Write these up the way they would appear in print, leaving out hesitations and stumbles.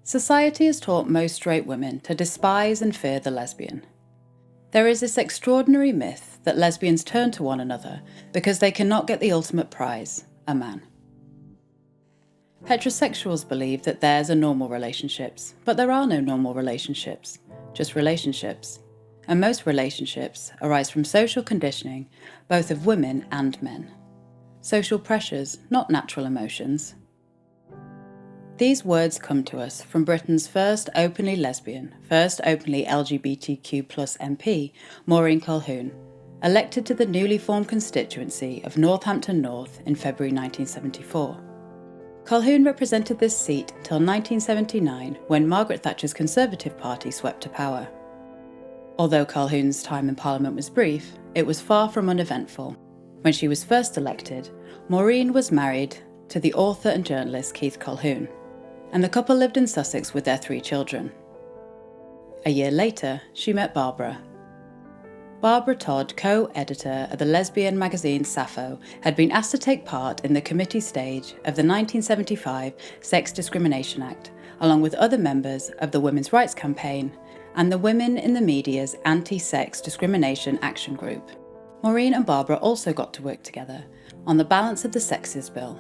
Society has taught most straight women to despise and fear the lesbian. There is this extraordinary myth that lesbians turn to one another because they cannot get the ultimate prize, a man. Heterosexuals believe that theirs are normal relationships, but there are no normal relationships, just relationships. And most relationships arise from social conditioning, both of women and men. Social pressures, not natural emotions. These words come to us from Britain's first openly lesbian, first openly LGBTQ MP, Maureen Colquhoun, elected to the newly formed constituency of Northampton North in February 1974. Colquhoun represented this seat till 1979, when Margaret Thatcher's Conservative Party swept to power. Although Colquhoun's time in Parliament was brief, it was far from uneventful. When she was first elected, Maureen was married to the author and journalist Keith Colquhoun, and the couple lived in Sussex with their 3 children. A year later, she met Barbara. Barbara Todd, co-editor of the lesbian magazine Sappho, had been asked to take part in the committee stage of the 1975 Sex Discrimination Act, along with other members of the Women's Rights Campaign and the Women in the Media's Anti-Sex Discrimination Action Group. Maureen and Barbara also got to work together on the Balance of the Sexes Bill,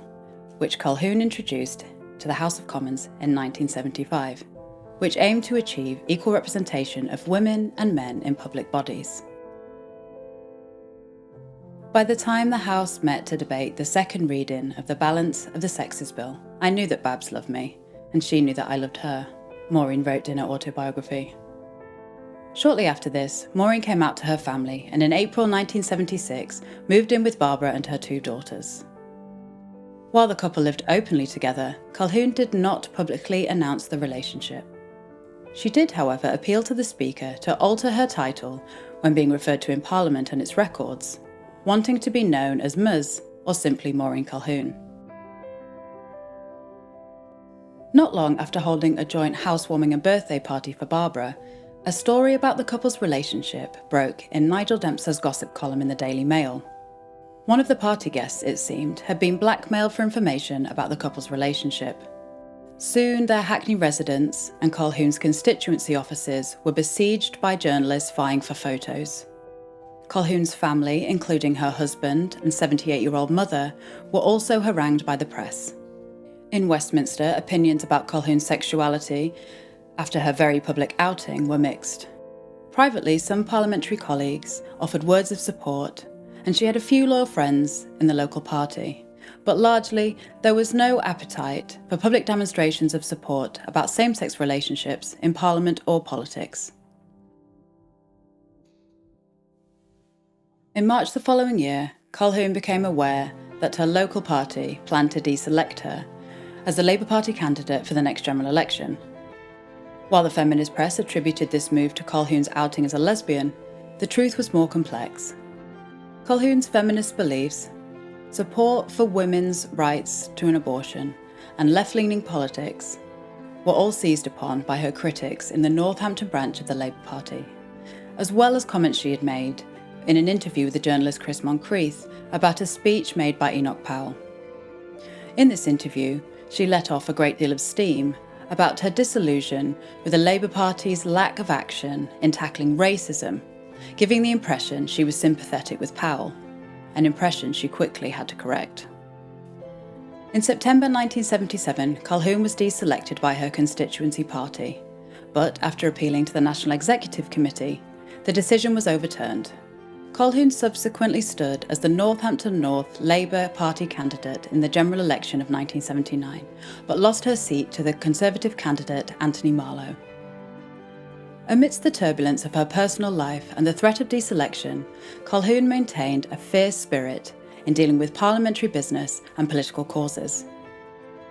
which Colquhoun introduced to the House of Commons in 1975, which aimed to achieve equal representation of women and men in public bodies. By the time the House met to debate the second reading of the Balance of the Sexes Bill, I knew that Babs loved me, and she knew that I loved her, Maureen wrote in her autobiography. Shortly after this, Maureen came out to her family and in April 1976 moved in with Barbara and her 2 daughters. While the couple lived openly together, Colquhoun did not publicly announce the relationship. She did, however, appeal to the Speaker to alter her title when being referred to in Parliament and its records, wanting to be known as Ms. or simply Maureen Calhoun. Not long after holding a joint housewarming and birthday party for Barbara, a story about the couple's relationship broke in Nigel Dempster's gossip column in the Daily Mail. One of the party guests, it seemed, had been blackmailed for information about the couple's relationship. Soon, their Hackney residence and Colquhoun's constituency offices were besieged by journalists vying for photos. Colquhoun's family, including her husband and 78-year-old mother, were also harangued by the press. In Westminster, opinions about Colquhoun's sexuality after her very public outing were mixed. Privately, some parliamentary colleagues offered words of support, and she had a few loyal friends in the local party. But largely, there was no appetite for public demonstrations of support about same-sex relationships in Parliament or politics. In March the following year, Colquhoun became aware that her local party planned to deselect her as the Labour Party candidate for the next general election. While the feminist press attributed this move to Colquhoun's outing as a lesbian, the truth was more complex. Colquhoun's feminist beliefs, support for women's rights to an abortion, and left-leaning politics were all seized upon by her critics in the Northampton branch of the Labour Party, as well as comments she had made in an interview with the journalist Chris Moncrief about a speech made by Enoch Powell. In this interview, she let off a great deal of steam about her disillusion with the Labour Party's lack of action in tackling racism, giving the impression she was sympathetic with Powell, an impression she quickly had to correct. In September 1977, Colquhoun was deselected by her constituency party, but after appealing to the National Executive Committee, the decision was overturned. Colquhoun subsequently stood as the Northampton North Labour Party candidate in the general election of 1979, but lost her seat to the Conservative candidate Anthony Marlowe. Amidst the turbulence of her personal life and the threat of deselection, Colquhoun maintained a fierce spirit in dealing with parliamentary business and political causes.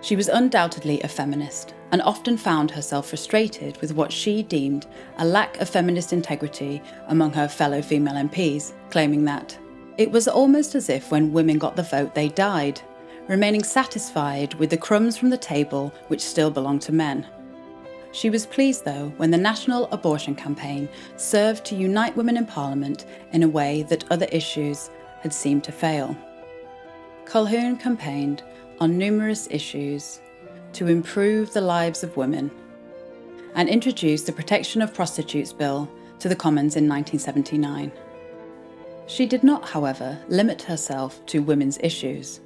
She was undoubtedly a feminist and often found herself frustrated with what she deemed a lack of feminist integrity among her fellow female MPs, claiming that it was almost as if when women got the vote they died, remaining satisfied with the crumbs from the table which still belonged to men. She was pleased, though, when the National Abortion Campaign served to unite women in Parliament in a way that other issues had seemed to fail. Colquhoun campaigned on numerous issues to improve the lives of women, and introduced the Protection of Prostitutes Bill to the Commons in 1979. She did not, however, limit herself to women's issues,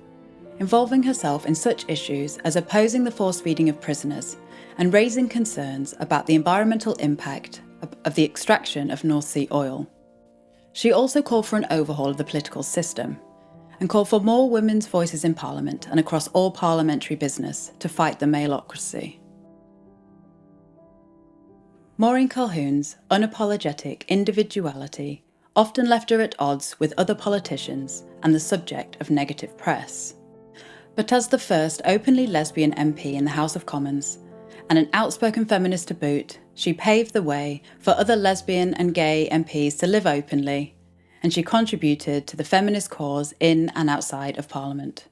involving herself in such issues as opposing the force feeding of prisoners and raising concerns about the environmental impact of the extraction of North Sea oil. She also called for an overhaul of the political system and called for more women's voices in Parliament and across all parliamentary business to fight the maleocracy. Maureen Colquhoun's unapologetic individuality often left her at odds with other politicians and the subject of negative press. But as the first openly lesbian MP in the House of Commons, and an outspoken feminist to boot, she paved the way for other lesbian and gay MPs to live openly, and she contributed to the feminist cause in and outside of Parliament.